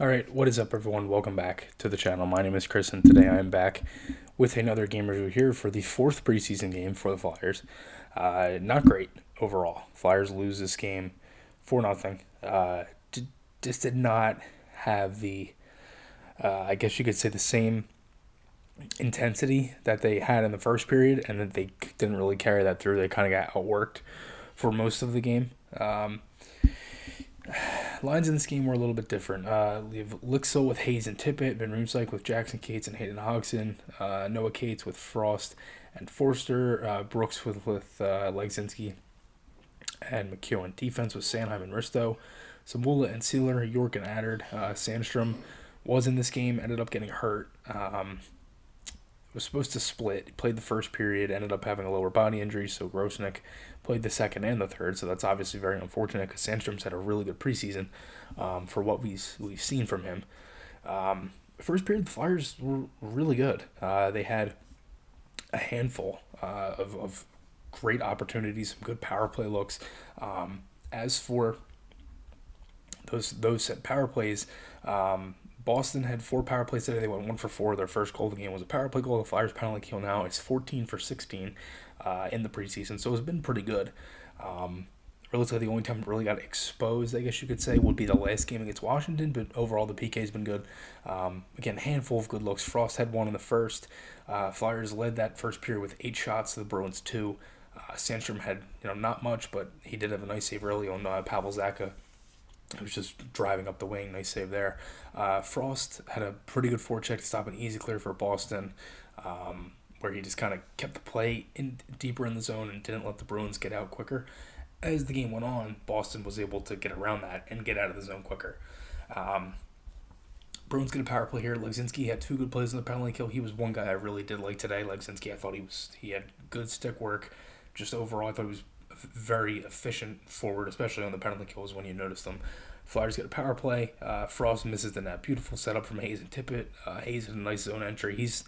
All right, what is up, everyone? Welcome back to the channel. My name is Chris, and today I am back with another game review here for the fourth preseason game for the Flyers. Not great overall. Flyers lose this game 4-0. Just did not have the, I guess you could say, the same intensity that they had in the first period, and that they didn't really carry that through. They kind of got outworked for most of the game. Lines in this game were a little bit different. We have Lixel with Hayes and Tippett, Van Riemsdyk with Jackson Cates and Hayden Hodgson, Noah Cates with Frost and Forster, Brooks with Legzinski and McEwen. Defense was Sanheim and Risto, Samula and Sealer, York and Addard. Sandstrom was in this game, ended up getting hurt. Was supposed to split. He played the first period, ended up having a lower body injury, so Grosnick played the second and the third, so that's obviously very unfortunate because Sandstrom's had a really good preseason for what we've seen from him. First period, the Flyers were really good. They had a handful of great opportunities, some good power play looks. As for those set power plays, Boston had 4 power plays today. They went 1 for 4. Their first goal of the game was a power play goal. The Flyers penalty kill now is 14 for 16 in the preseason, so it's been pretty good. Really, the only time it really got exposed, I guess you could say, would be the last game against Washington, but overall the PK has been good. Again, handful of good looks. Frost had 1 in the first. Flyers led that first period with 8 shots to the Bruins 2. Sandstrom had not much, but he did have a nice save early on Pavel Zacha. It was just driving up the wing. Nice save there. Frost had a pretty good forecheck to stop an easy clear for Boston, where he just kind of kept the play deeper in the zone and didn't let the Bruins get out quicker. As the game went on, Boston was able to get around that and get out of the zone quicker. Bruins get a power play here. Legzinski had 2 good plays in the penalty kill. He was one guy I really did like today. Legzinski, I thought he had good stick work. Just overall, I thought he was very efficient forward, especially on the penalty kills when you notice them. Flyers get a power play. Frost misses the net. Beautiful setup from Hayes and Tippett. Hayes had a nice zone entry. He's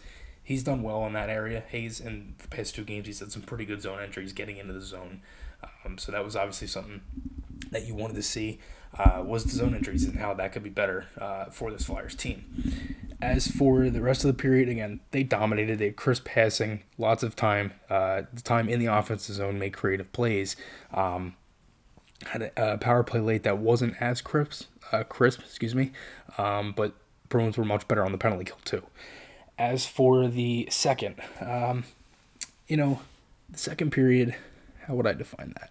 done well in that area. Hayes, in the past 2 games, he's had some pretty good zone entries getting into the zone. So that was obviously something that you wanted to see, was the zone entries and how that could be better for this Flyers team. As for the rest of the period, again, they dominated. They had crisp passing, lots of time. The time in the offensive zone, made creative plays. Had a power play late that wasn't as crisp, but Bruins were much better on the penalty kill too. As for the second, the second period, how would I define that?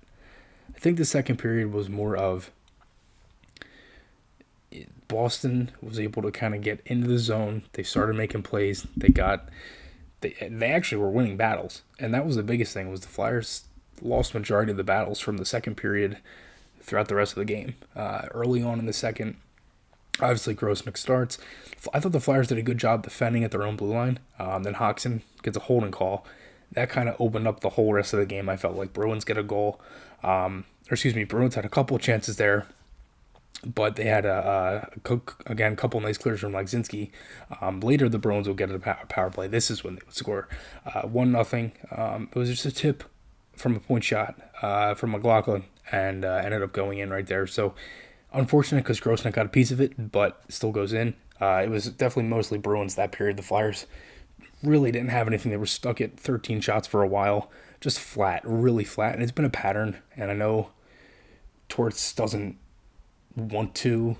I think the second period was more of Boston was able to kind of get into the zone. They started making plays. They actually were winning battles, and that was the biggest thing. Was the Flyers lost majority of the battles from the second period throughout the rest of the game. Early on in the second, obviously Grosnick starts. I thought the Flyers did a good job defending at their own blue line. Then Hodgson gets a holding call. That kind of opened up the whole rest of the game. I felt like Bruins get a goal. Bruins had a couple of chances there, but they had a couple nice clears from Legzinski. Later, the Bruins will get a power play. This is when they would score 1-0. It was just a tip from a point shot from McLaughlin, and ended up going in right there. So unfortunate because Grosnick got a piece of it, but it still goes in. It was definitely mostly Bruins that period. The Flyers really didn't have anything. They were stuck at 13 shots for a while, just flat, really flat. And it's been a pattern, and I know Torts doesn't want to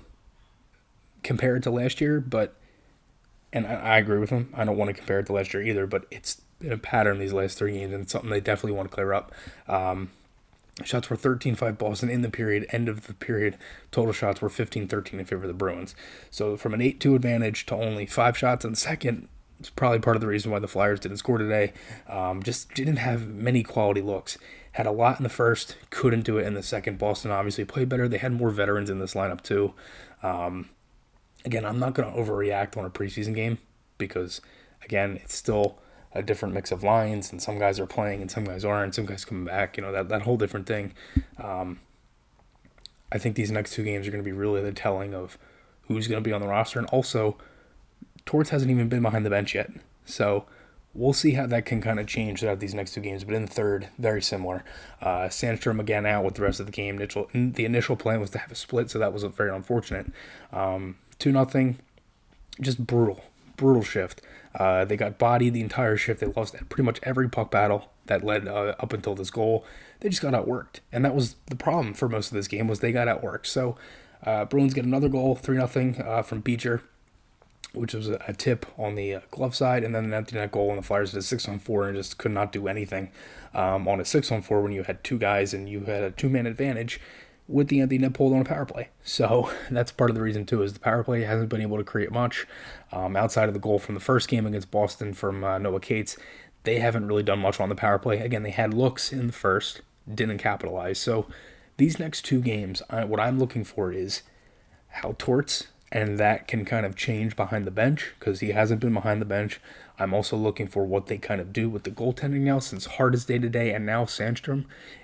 compare it to last year, and I agree with him. I don't want to compare it to last year either, but it's been a pattern these last 3 games, and it's something they definitely want to clear up. Shots were 13-5 Boston in the period. End of the period, total shots were 15-13 in favor of the Bruins. So from an 8-2 advantage to only 5 shots in the second, it's probably part of the reason why the Flyers didn't score today. Just didn't have many quality looks. Had a lot in the first, couldn't do it in the second. Boston obviously played better. They had more veterans in this lineup too. Again, I'm not going to overreact on a preseason game because, again, it's still a different mix of lines, and some guys are playing and some guys aren't. Some guys coming back, that whole different thing. I think these next 2 games are going to be really the telling of who's going to be on the roster, and also Torts hasn't even been behind the bench yet. So we'll see how that can kind of change throughout these next 2 games. But in the third, very similar. Sandstrom again out with the rest of the game. The initial plan was to have a split, so that was very unfortunate. 2-0. Just brutal shift. They got bodied the entire shift. They lost pretty much every puck battle that led up until this goal. They just got outworked, and that was the problem for most of this game, was they got outworked. So Bruins get another goal, 3-0 from Beecher, which was a tip on the glove side, and then an empty net goal, and the Flyers did a 6-on-4 and just could not do anything on a 6-on-4 when you had two guys and you had a two-man advantage with the empty net pulled on a power play. So that's part of the reason too, is the power play hasn't been able to create much outside of the goal from the first game against Boston from Noah Cates. They haven't really done much on the power play. Again, they had looks in the first, didn't capitalize. So these next two games, what I'm looking for is how Torts and that can kind of change behind the bench, because he hasn't been behind the bench. I'm also looking for what they kind of do with the goaltending now, since Hart is day-to-day, and now Sandstrom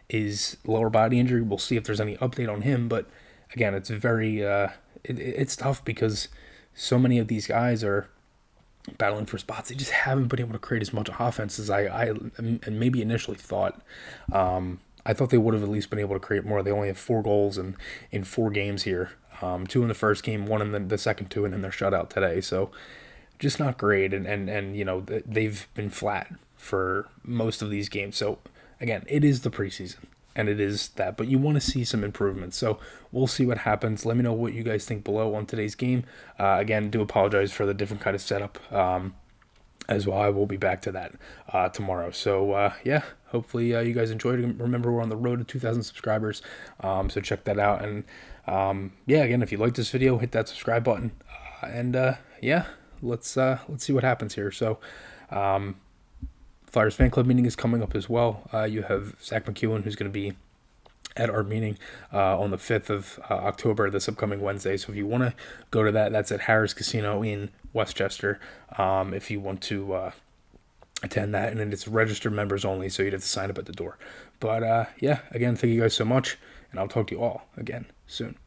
is lower body injury. We'll see if there's any update on him, but again, it's very it's tough because so many of these guys are battling for spots. They just haven't been able to create as much offense as I maybe initially thought. I thought they would have at least been able to create more. They only have 4 goals in 4 games here. 2 in the first game, 1 in the second 2, and then they're shut out today. So just not great. And you know, they've been flat for most of these games. So again, it is the preseason, and it is that, but you want to see some improvements. So we'll see what happens. Let me know what you guys think below on today's game. Again, do apologize for the different kind of setup as well. I will be back to that tomorrow. So yeah, hopefully you guys enjoyed it. Remember, we're on the road to 2,000 subscribers, so check that out. And yeah, again, if you like this video, hit that subscribe button, and yeah, let's see what happens here. So Flyers fan club meeting is coming up as well. You have Zach McEwen, who's going to be at our meeting on the 5th of October, this upcoming Wednesday. So if you want to go to that, that's at Harris Casino in Westchester. If you want to attend that, and then it's registered members only, so you'd have to sign up at the door. But yeah, again, thank you guys so much, and I'll talk to you all again soon.